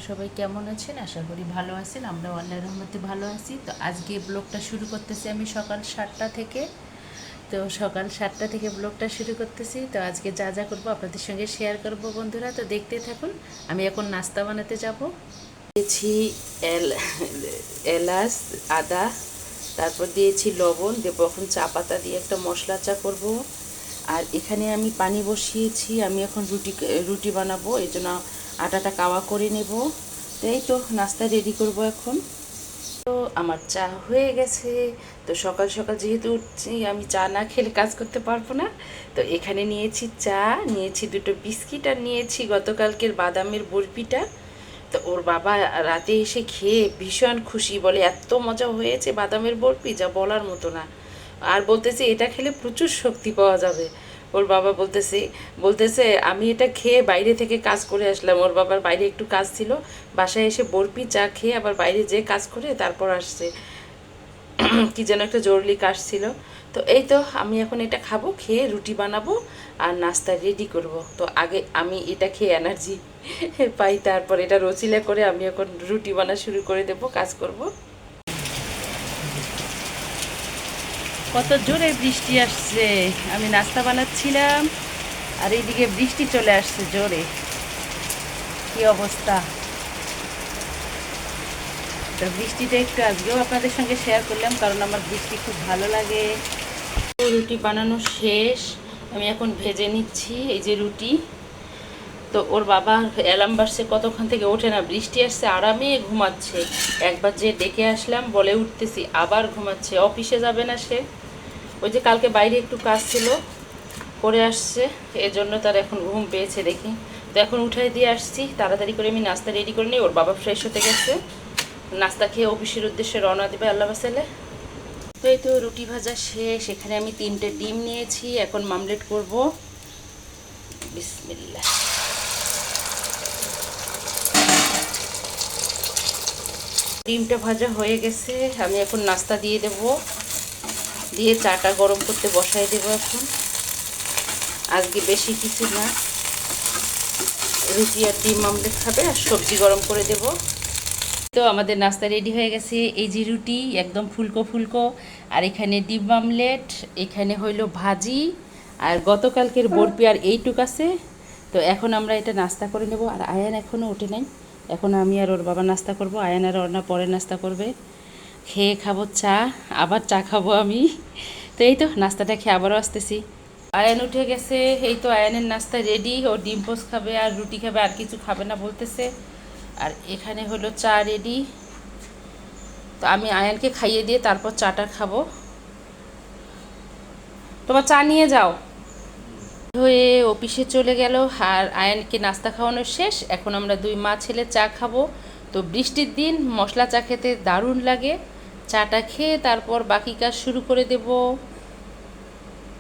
সবাই কেমন আছেন? আশা করি ভালো আছেন। আমরা আল্লাহর রহমতে ভালো আছি। তো আজকে ব্লগটা শুরু করতেছি আমি সকাল 7টা থেকে। তো সকাল 7টা থেকে ব্লগটা শুরু করতেছি। তো আজকে যা যা করবো আপনাদের সঙ্গে শেয়ার করব বন্ধুরা। তো দেখতে থাকুন। আমি এখন নাস্তা বানাতে যাব। দিয়েছি এলাচ, আদা, তারপর দিয়েছি লবণ, দেবো এখন চা পাতা দিয়ে একটা মশলা চা করব। আর এখানে আমি পানি বসিয়েছি, আমি এখন রুটি বানাবো, এই জন্য আটাটা কাওয়া করে নেব। তো এই তো নাস্তা রেডি করব এখন। তো আমার চা হয়ে গেছে। তো সকাল সকাল যেহেতু উঠছি, আমি চা না খেলে কাজ করতে পারবো না। তো এখানে নিয়েছি চা, নিয়েছি দুটো বিস্কিট, আর নিয়েছি গতকালকের বাদামের বরফিটা। তো ওর বাবা রাতে এসে খেয়ে ভীষণ খুশি, বলে এত মজা হয়েছে বাদামের বরফি যা বলার মতো না। আর বলতেছে এটা খেলে প্রচুর শক্তি পাওয়া যাবে। ওর বাবা বলতেছে আমি এটা খেয়ে বাইরে থেকে কাজ করে আসলাম। ওর বাবার বাইরে একটু কাজ ছিল, বাসায় এসে বরফি চা খেয়ে আবার বাইরে যেয়ে কাজ করে তারপর আসছে। কি যেন একটা জরুরি কাজ ছিল। তো এই তো আমি এখন এটা খাবো, খেয়ে রুটি বানাবো আর নাস্তা রেডি করব। তো আগে আমি এটা খেয়ে এনার্জি পাই, তারপর এটা রচিলা করে আমি এখন রুটি বানা শুরু করে দেব, কাজ করব। কত জোরে বৃষ্টি আসছে, আমি নাস্তা বানাচ্ছিলাম আর এইদিকে বৃষ্টি চলে আসছে জোরে। কি অবস্থা! তো বৃষ্টিটা একটু আজকেও আপনাদের সঙ্গে শেয়ার করলাম, কারণ আমার বৃষ্টি খুব ভালো লাগে। রুটি বানানো শেষ, আমি এখন ভেজে নিচ্ছি এই যে রুটি। তো ওর বাবা অ্যালার্ম বাজছে, কতক্ষণ থেকে ওঠে না, বৃষ্টি আসছে আরামে ঘুমাচ্ছে। একবার যে ডেকে আসলাম বলে উঠতেছি, আবার ঘুমাচ্ছে। অফিসে যাবে না সে, ওই যে কালকে বাইরে একটু কাজ ছিল করে আসছে, এজন্য তার এখন ঘুম পেয়েছে দেখি। তো এখন উঠাই দিয়ে আসছি, তাড়াতাড়ি করে আমি নাস্তা রেডি করে নিই। ওর বাবা ফ্রেশ হতে গেছে, নাস্তা খেয়ে অফিসের উদ্দেশ্যে রওনা দেবে আল্লাহ বাসালে। তো এই তো রুটি ভাজা শেষ, এখানে আমি 3টে ডিম নিয়েছি, এখন মামলেট করব। বিসমিল্লাহ। ডিমটা ভাজা হয়ে গেছে, আমি এখন নাস্তা দিয়ে দেব, দিয়ে চাটা গরম করতে বসাই দেব এখন। আজকে বেশি কিছু না, রুটি আর ডিম আমলেট খাবে আর সবজি গরম করে দেব। তো আমাদের নাস্তা রেডি হয়ে গেছে, এই যে রুটি একদম ফুলকো ফুলকো, আর এখানে ডিম আমলেট, এখানে হইল ভাজি, আর গতকালকের বরফি আর এইটুক আছে। তো এখন আমরা এটা নাস্তা করে নেব। আর আয়ান এখনও ওঠে নাই, এখন আমি আর ওর বাবা নাস্তা করব, আয়ান আর ওর না পরে নাস্তা করবে। খেয়ে খাবো চা, আবার চা খাবো আমি। তো এই তো নাস্তাটা খেয়ে আবারও আসতেছি। আয়ান উঠে গেছে, এই তো আয়ানের নাস্তা রেডি। ও ডিম পোস্ট খাবে আর রুটি খাবে, আর কিছু খাবে না বলতেছে। আর এখানে হলো চা রেডি। তো আমি আয়ানকে খাইয়ে দিয়ে তারপর চাটা খাবো। তোমার চা নিয়ে যাও। হয়ে অফিসে চলে গেল, আর আয়ানকে নাস্তা খাওয়ানো শেষ। এখন আমরা দুই মা ছেলে চা খাবো। তো বৃষ্টির দিন মশলা চা খেতে দারুণ লাগে। চাটা খেয়ে তারপর বাকি কাজ শুরু করে দেব।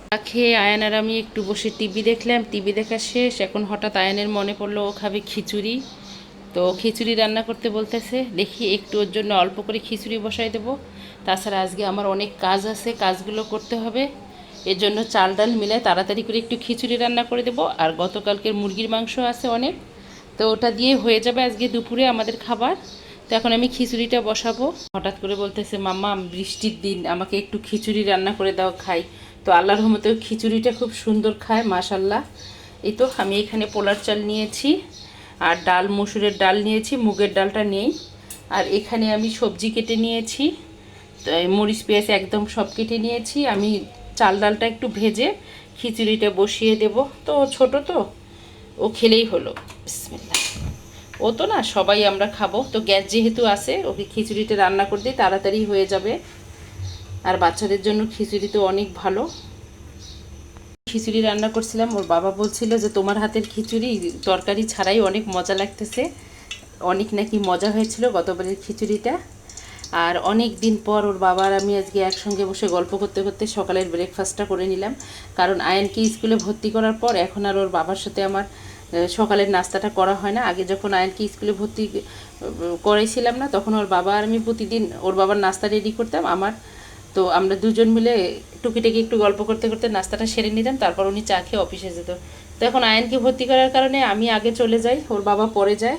চা খেয়ে আয়ান আর আমি একটু বসে টিভি দেখলাম, টিভি দেখা শেষ। এখন হঠাৎ আয়ানের মনে পড়লো ও খাবে খিচুড়ি। তো খিচুড়ি রান্না করতে বলতেছে, দেখি একটু ওর জন্য অল্প করে খিচুড়ি বসাই দেবো। তাছাড়া আজকে আমার অনেক কাজ আছে, কাজগুলো করতে হবে। এর জন্য চাল ডাল মিলে তাড়াতাড়ি করে একটু খিচুড়ি রান্না করে দেবো। আর গতকালকের মুরগির মাংস আছে অনেক, তো ওটা দিয়ে হয়ে যাবে আজকে দুপুরে আমাদের খাবার। তো এখন আমি খিচুড়িটা বসাবো। হঠাৎ করে বলতেছে, মাম্মা বৃষ্টির দিন আমাকে একটু খিচুড়ি রান্না করে দাও, খাই। তো আল্লাহর রহমতে খিচুড়িটা খুব সুন্দর খায় মাশাল্লাহ। এই তো আমি এখানে পোলার চাল নিয়েছি, আর ডাল মসুরের ডাল নিয়েছি, মুগের ডালটা নেই। আর এখানে আমি সবজি কেটে নিয়েছি, তো মরিচ পেঁয়াজ একদম সব কেটে নিয়েছি। আমি চাল ডালটা একটু ভেজে খিচুড়িটা বসিয়ে দেব। তো ছোট তো, ও খেলেই হলো। বিসমিল্লাহ। ও তো না, সবাই আমরা খাবো, তো গ্যাস যেহেতু আছে ওকে খিচুড়িটা রান্না করে দিই, তাড়াতাড়ি হয়ে যাবে। আর বাচ্চাদের জন্য খিচুড়ি তো অনেক ভালো। খিচুড়ি রান্না করছিলাম, ওর বাবা বলছিল যে তোমার হাতের খিচুড়ি তরকারি ছাড়াই অনেক মজা লাগতেছে। অনেক নাকি মজা হয়েছিল গতবারের খিচুড়িটা। আর অনেক দিন পর ওর বাবা আর আমি আজকে একসঙ্গে বসে গল্প করতে করতে সকালের ব্রেকফাস্টটা করে নিলাম। কারণ আয়ানকে স্কুলে ভর্তি করার পর এখন আর ওর বাবার সাথে আমার সকালের নাস্তাটা করা হয় না। আগে যখন আয়ানকে স্কুলে ভর্তি করাইছিলাম না, তখন ওর বাবা আর আমি প্রতিদিন ওর বাবার নাস্তা রেডি করতাম আমার। তো আমরা দুজন মিলে টুকিটাকি একটু গল্প করতে করতে নাস্তাটা সেরে নিতাম, তারপর উনি চা খেয়ে অফিসে যেত। তো এখন আয়ানকে ভর্তি করার কারণে আমি আগে চলে যাই, ওর বাবা পরে যায়।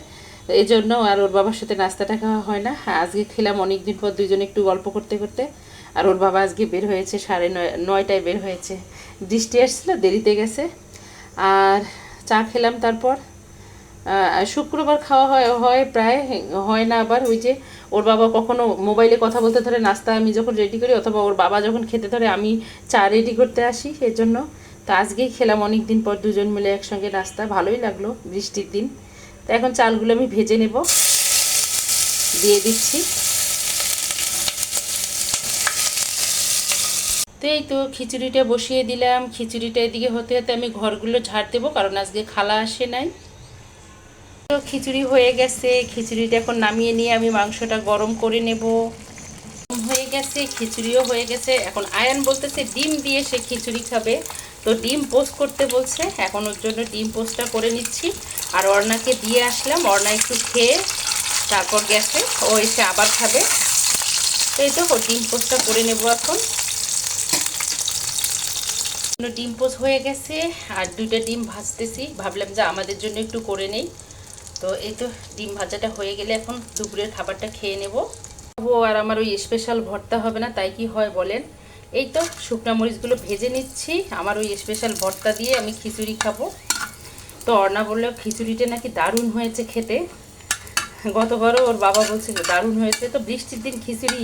এই জন্য আর ওর বাবার সাথে নাস্তাটা খাওয়া হয় না। আজকে খেলাম অনেক দিন পর দুজনে একটু গল্প করতে করতে। আর ওর বাবা আজকে বের হয়েছে 9:30টায় বের হয়েছে, বৃষ্টি আসছিল দেরিতে গেছে। আর চা খেলাম। তারপর শুক্রবার খাওয়া হয় প্রায়, হয় না আবার। ওই যে ওর বাবা কখনো মোবাইলে কথা বলতে ধরে নাস্তা আমি যখন রেডি করি, অথবা ওর বাবা যখন খেতে ধরে আমি চা রেডি করতে আসি, এর জন্য। তো আজকেই খেলাম অনেক দিন পর দুজন মিলে একসঙ্গে নাস্তা, ভালোই লাগলো বৃষ্টির দিন। তো এখন চালগুলো আমি ভেজে নেব, দিয়ে দিচ্ছি। তো এই তো খিচুড়িটা বসিয়ে দিলাম। খিচুড়িটা এদিকে হতে হতে আমি ঘরগুলো ঝাড় দেবো, কারণ আজকে খালা আসে নাই। তো খিচুড়ি হয়ে গেছে, খিচুড়িটা এখন নামিয়ে নিয়ে আমি মাংসটা গরম করে নেব। হয়ে গেছে, খিচুড়িও হয়ে গেছে। এখন আয়ান বলতেছে ডিম দিয়ে সে খিচুড়ি খাবে, তো ডিম পোস্ট করতে বলছে। এখন ওর জন্য ডিম পোস্টটা করে নিচ্ছি। আর অর্ণাকে দিয়ে আসলাম, অর্ণা একটু খেয়ে তারপর গেছে, ও এসে আবার খাবে। এই তো ডিম পোস্টটা করে নেব এখন। ডিম পোস্ট হয়ে গেছে, আর 2টা ডিম ভাজতেছি, ভাবলাম যে আমাদের জন্য একটু করে নেই। তো এই তো ডিম ভাজাটা হয়ে গেলে এখন দুপুরের খাবারটা খেয়ে নেব। আর আমার ওই স্পেশাল ভর্তা হবে না, তাই কি হয় বলেন। এই তো শুকনো মরিচগুলো ভেজে নিচ্ছি, আমার ওই স্পেশাল ভর্তা দিয়ে আমি খিচুড়ি খাবো। তো অর্ণা বললো খিচুড়িটা নাকি দারুণ হয়েছে খেতে। গতবারও ওর বাবা বলছিল দারুণ হয়েছে। তো বৃষ্টির দিন খিচুড়ি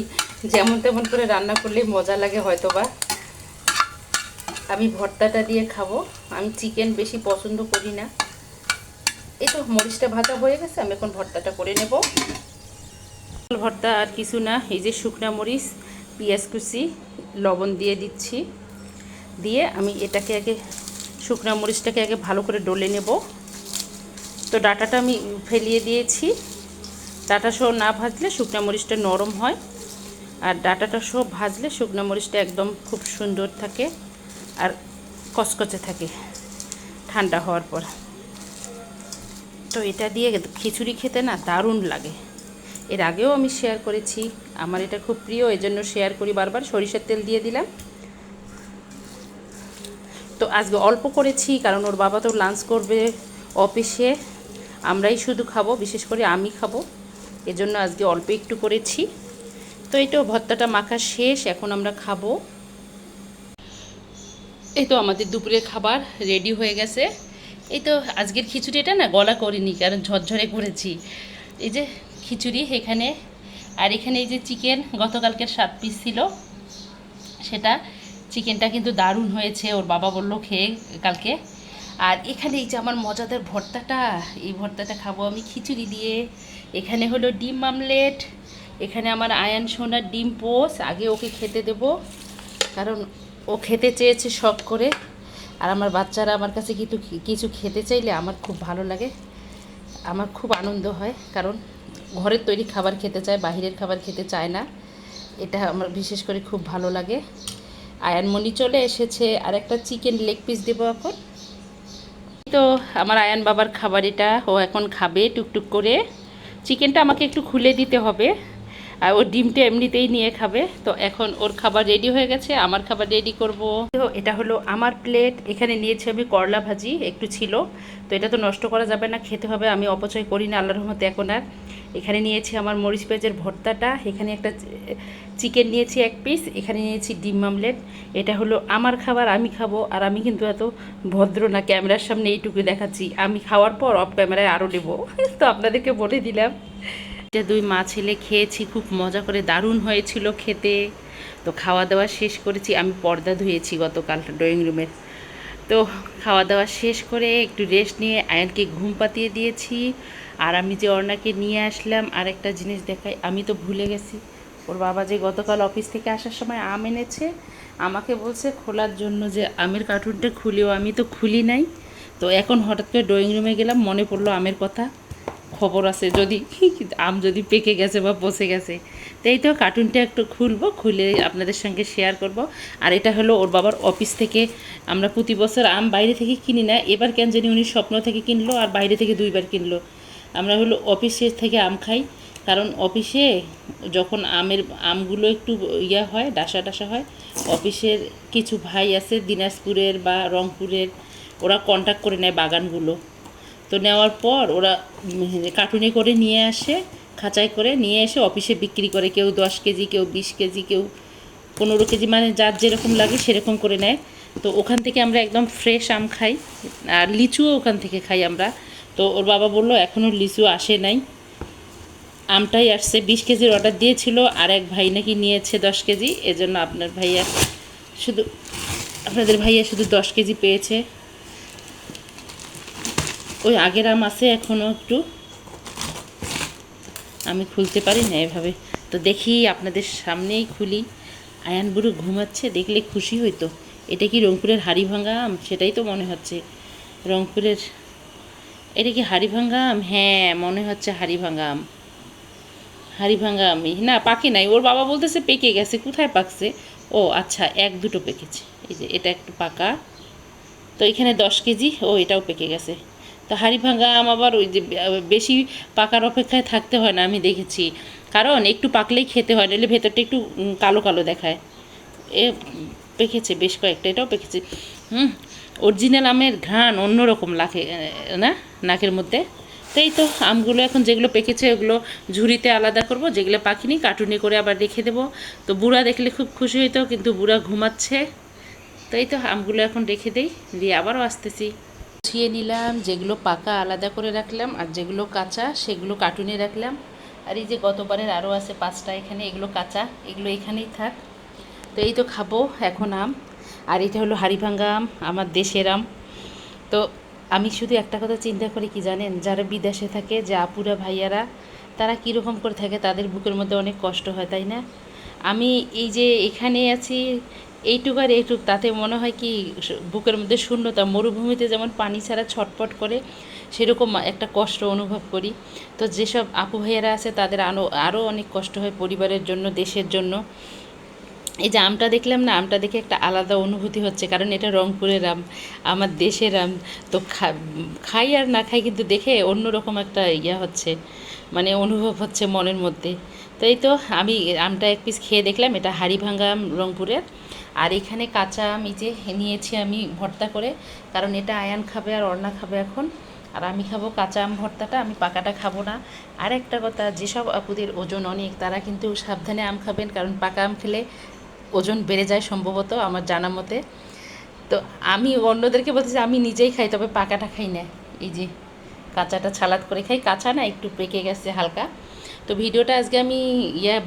যেমন তেমন করে রান্না করলে মজা লাগে হয়তো বা। আমি ভর্তাটা দিয়ে খাবো, আমি চিকেন বেশি পছন্দ করি না। এই তো মরিচটা ভাজা হয়ে গেছে, আমি এখন ভর্তাটা করে নেব। ভর্তা আর কিছু না, এই যে শুকনো মরিচ, পেঁয়াজ কুচি, লবণ দিয়ে দিচ্ছি। দিয়ে আমি এটাকে আগে শুকনো মরিচটাকে আগে ভালো করে ডলে নেব। তো ডাঁটাটা আমি ফেলিয়ে দিয়েছি। ডাঁটা সহ না ভাজলে শুকনো মরিচটা নরম হয়, আর ডাঁটাটা সহ ভাজলে শুকনো মরিচটা একদম খুব সুন্দর থাকে আর কচকচে থাকে ঠান্ডা হওয়ার পর। তো এটা দিয়ে খিচুড়ি খেতে না দারুণ লাগে। এর আগেও আমি শেয়ার করেছি, আমার এটা খুব প্রিয়, এজন্য শেয়ার করি বারবার। সরিষার তেল দিয়ে দিলাম। তো আজকে অল্প করেছি, কারণ ওর বাবা তো লাঞ্চ করবে অফিসে, আমরাই শুধু খাবো, বিশেষ করে আমি খাবো, এজন্য আজকে অল্প একটু করেছি। তো এই তো ভর্তাটা মাখা শেষ, এখন আমরা খাবো। এই তো আমাদের দুপুরের খাবার রেডি হয়ে গেছে। এই তো আজকের খিচুড়িটা না গলা করিনি, কারণ ঝরঝরে করেছি। এই যে খিচুড়ি এখানে, আর এখানে এই যে চিকেন গতকালকের 7 পিস ছিল, সেটা চিকেনটা কিন্তু দারুণ হয়েছে, ওর বাবা বললো খেয়ে কালকে। আর এখানে এই যে আমার মজাদার ভর্তাটা, এই ভর্তাটা খাবো আমি খিচুড়ি দিয়ে। এখানে হলো ডিম আমলেট, এখানে আমার আয়ান সোনার ডিম পোস, আগে ওকে খেতে দেব, কারণ ও খেতে চেয়েছে শখ করে। আর আমার বাচ্চারা আমার কাছে কিন্তু কিছু খেতে চাইলে আমার খুব ভালো লাগে, আমার খুব আনন্দ হয়, কারণ ঘরের তৈরি খাবার খেতে চায়, বাহিরের খাবার খেতে চায় না। এটা আমার বিশেষ করে খুব ভালো লাগে। আয়ানমণি চলে এসেছে, আর একটা চিকেন লেগ পিস দেবো এখন। তো আমার আয়ান বাবার খাবার এটা, ও এখন খাবে টুকটুক করে। চিকেনটা আমাকে একটু খুলে দিতে হবে, আর ওর ডিমটা এমনিতেই নিয়ে খাবে। তো এখন ওর খাবার রেডি হয়ে গেছে, আমার খাবার রেডি করব। তো এটা হলো আমার প্লেট, এখানে নিয়েছি আমি করলা ভাজি, একটু ছিল, তো এটা তো নষ্ট করা যাবে না, খেতে হবে, আমি অপচয় করি না আল্লাহর রহমতে এখন আর। এখানে নিয়েছি আমার মরিচ পেঁয়াজের ভর্তাটা, এখানে একটা চিকেন নিয়েছি 1 পিস, এখানে নিয়েছি ডিম আমলেট। এটা হলো আমার খাবার, আমি খাবো। আর আমি কিন্তু এত ভদ্র না, ক্যামেরার সামনে এইটুকু দেখাচ্ছি, আমি খাওয়ার পর অফ ক্যামেরায় আরও নেবো। তো আপনাদেরকে বলে দিলাম। এটা 2 মা ছেলে খেয়েছি, খুব মজা করে, দারুণ হয়েছিল খেতে। তো খাওয়া দাওয়া শেষ করেছি, আমি পর্দা ধুয়েছি গতকাল ড্রয়িং রুমের। তো খাওয়া দাওয়া শেষ করে একটু রেস্ট নিয়ে আয়নকে ঘুম পাতিয়ে দিয়েছি। আর আমি যে অর্ণাকে নিয়ে আসলাম, আর একটা জিনিস দেখাই, আমি তো ভুলে গেছি, ওর বাবা যে গতকাল অফিস থেকে আসার সময় আম এনেছে, আমাকে বলছে খোলার জন্য, যে আমের কার্টুনটা খুলিও, আমি তো খুলি নাই। তো এখন হঠাৎ করে ড্রয়িং রুমে গেলাম, মনে পড়লো আমের কথা, খবর আছে যদি আম যদি পেকে গেছে বা পচে গেছে। তো এই তো কার্টুনটা একটু খুলবো, খুলে আপনাদের সঙ্গে শেয়ার করব। আর এটা হলো ওর বাবার অফিস থেকে, আমরা প্রতি বছর আম বাইরে থেকে কিনি না, এবার কেন জানি উনি স্বপ্ন থেকে কিনলো, আর বাইরে থেকে 2বার কিনলো। আমরা হলো অফিসে থেকে আম খাই, কারণ অফিসে যখন আমগুলো একটু হয়, ডাসা ডাসা হয়, অফিসের কিছু ভাই আছে দিনাজপুরের বা রংপুরের, ওরা কন্ট্যাক্ট করে নেয় বাগানগুলো। তো নেওয়ার পর ওরা কার্টুনে করে নিয়ে আসে, খাঁচায় করে নিয়ে এসে অফিসে বিক্রি করে। কেউ 10 কেজি, কেউ 20 কেজি, কেউ 15 কেজি, মানে যার যেরকম লাগে সেরকম করে নেয়। তো ওখান থেকে আমরা একদম ফ্রেশ আম খাই, আর লিচুও ওখান থেকে খাই আমরা। তো ওর বাবা বললো এখনও লিচু আসে নাই, আমটাই আসছে। 20 কেজির অর্ডার দিয়েছিল, আর এক ভাই নাকি নিয়েছে 10 কেজি, এজন্য আপনাদের ভাইয়া শুধু 10 কেজি পেয়েছে। ওই আগের আম আছে এখনও একটু, আমি খুলতে পারি না এভাবে। তো দেখি আপনাদের সামনেই খুলি। আয়ান বুড়ো ঘুমাচ্ছে, দেখলে খুশি হইতো। এটা কি রংপুরের হাড়িভাঙ্গা আম? সেটাই তো মনে হচ্ছে রংপুরের। এটা কি হাড়িভাঙ্গা আম? হ্যাঁ, মনে হচ্ছে হাড়িভাঙ্গা আম। হাড়িভাঙ্গা আমি না, পাকে নাই। ওর বাবা বলতেছে পেকে গেছে। কোথায় পাকছে? ও আচ্ছা, 1-2টো পেকেছে। এই যে এটা একটু পাকা। তো এখানে 10 কেজি, ও এটাও পেকে গেছে। তো হাড়িভাঙ্গা আম আবার ওই যে বেশি পাকার অপেক্ষায় থাকতে হয় না, আমি দেখেছি। কারণ একটু পাকলেই খেতে হয়, নইলে ভেতরটা একটু কালো কালো দেখায়। এ পেকেছে বেশ কয়েকটা, এটাও পেকেছে। অরিজিনাল আমের ঘ্রাণ অন্যরকম লাগে না নাকের মধ্যে। তো এই তো আমগুলো এখন যেগুলো পেকেছে ওগুলো ঝুড়িতে আলাদা করব, যেগুলো পাখিনি কার্টুনে করে আবার রেখে দেবো। তো বুড়া দেখলে খুব খুশি হইতো, কিন্তু বুড়া ঘুমাচ্ছে। তো এই তো আমগুলো এখন রেখে দেই, দিয়ে আবারও আসতেছি। গুছিয়ে নিলাম, যেগুলো পাকা আলাদা করে রাখলাম, আর যেগুলো কাঁচা সেগুলো কার্টুনে রাখলাম। আর এই যে গতবারের আরও আছে 5টা এখানে, এগুলো কাঁচা, এগুলো এখানেই থাক। তো এই তো খাবো এখন আম। আর এটা হলো হাড়িভাঙ্গা আম, আমার দেশের আম। তো আমি শুধু একটা কথা চিন্তা করি কি জানেন, যারা বিদেশে থাকে, যে আপুরা ভাইয়ারা, তারা কীরকম করে থাকে, তাদের বুকের মধ্যে অনেক কষ্ট হয়, তাই না? আমি এই যে এখানে আছি, এইটুক আর এইটুক, তাতে মনে হয় কি বুকের মধ্যে শূন্যতা। মরুভূমিতে যেমন পানি ছাড়া ছটপট করে, সেরকম একটা কষ্ট অনুভব করি। তো যেসব আপু ভাইয়ারা আছে তাদের আরও অনেক কষ্ট হয় পরিবারের জন্য, দেশের জন্য। এই যে আমটা দেখলাম না, আমটা দেখে একটা আলাদা অনুভূতি হচ্ছে, কারণ এটা রংপুরের আম, আমার দেশের আম। তো খাই আর না খাই, কিন্তু দেখে অন্যরকম একটা হচ্ছে, মানে অনুভব হচ্ছে মনের মধ্যে। তো এই তো আমি আমটা এক পিস খেয়ে দেখলাম, এটা হাড়িভাঙ্গা আম রংপুরের। আর এখানে কাঁচা আম এই যে নিয়েছি আমি ভর্তা করে, কারণ এটা আয়ান খাবে আর অর্ণা খাবে এখন। আর আমি খাবো কাঁচা আম ভর্তাটা, আমি পাকাটা খাবো না। আর একটা কথা, যেসব আপুদের ওজন অনেক, তারা কিন্তু সাবধানে আম খাবেন, কারণ পাকা আম খেলে ওজন বেড়ে যায় সম্ভবত, আমার জানা মতে। তো আমি অন্যদেরকে বলতেছি, আমি নিজেই খাই, তবে পাকাটা খাই না। এই যে কাঁচাটা ছালাদ করে খাই, কাঁচা না, একটু পেকে গেছে হালকা। তো ভিডিওটা আজকে আমি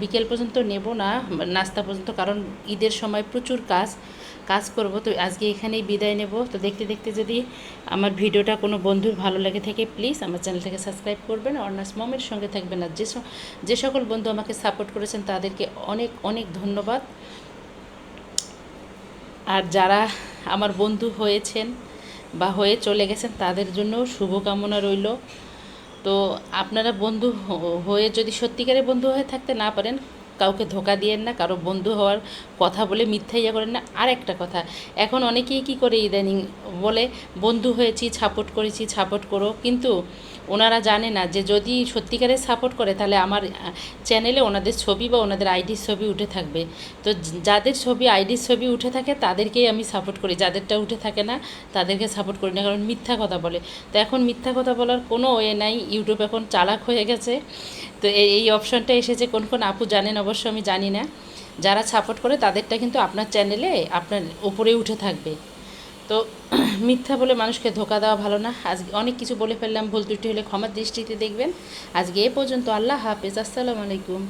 বিকেল পর্যন্ত নেব না, নাস্তা পর্যন্ত, কারণ ঈদের সময় প্রচুর কাজ করব। তো আজকে এখানেই বিদায় নেব। তো দেখতে দেখতে যদি আমার ভিডিওটা কোনো বন্ধুর ভালো লাগে থাকে, প্লিজ আমার চ্যানেলটাকে সাবস্ক্রাইব করবেন, অর্ণাস মমের সঙ্গে থাকবেন। আর যে সকল বন্ধু আমাকে সাপোর্ট করেছেন তাদেরকে অনেক অনেক ধন্যবাদ। আর যারা আমার বন্ধু হয়েছেন বা হয়ে চলে গেছেন, তাদের জন্যও শুভকামনা রইল। তো আপনারা বন্ধু হয়ে যদি সত্যিকারের বন্ধু হয়ে থাকতে না পারেন, কাউকে ধোকা দিয়েন না, কারো বন্ধু হওয়ার কথা বলে মিথ্যা করেন না। আর একটা কথা, এখন অনেকেই কী করে ইদানিং বলে, বন্ধু হয়েছি, সাপোর্ট করেছি, সাপোর্ট করো, কিন্তু ওনারা জানে না যে যদি সত্যিকারের সাপোর্ট করে, তাহলে আমার চ্যানেলে ওনাদের ছবি বা ওনাদের আইডির ছবি উঠে থাকবে। তো যাদের ছবি, আইডির ছবি উঠে থাকে, তাদেরকেই আমি সাপোর্ট করি, যাদেরটা উঠে থাকে না তাদেরকে সাপোর্ট করি না, কারণ মিথ্যা কথা বলে। তো এখন মিথ্যা কথা বলার কোনো ওয়ে নাই, ইউটিউব এখন চালাক হয়ে গেছে। তো এই অপশানটা এসেছে, কোন কোন আপু জানেন অবশ্য, আমি জানি না। যারা সাপোর্ট করে তাদেরটা কিন্তু আপনার চ্যানেলে আপনার ওপরে উঠে থাকবে। তো মিথ্যা বলে মানুষকে ধোকা দেওয়া ভালো না। আজকে অনেক কিছু বলে ফেললাম, ভুল ত্রুটি হলে ক্ষমার দৃষ্টিতে দেখবেন। আজকে এ পর্যন্ত। আল্লাহ হাফেজ, আসসালামু আলাইকুম।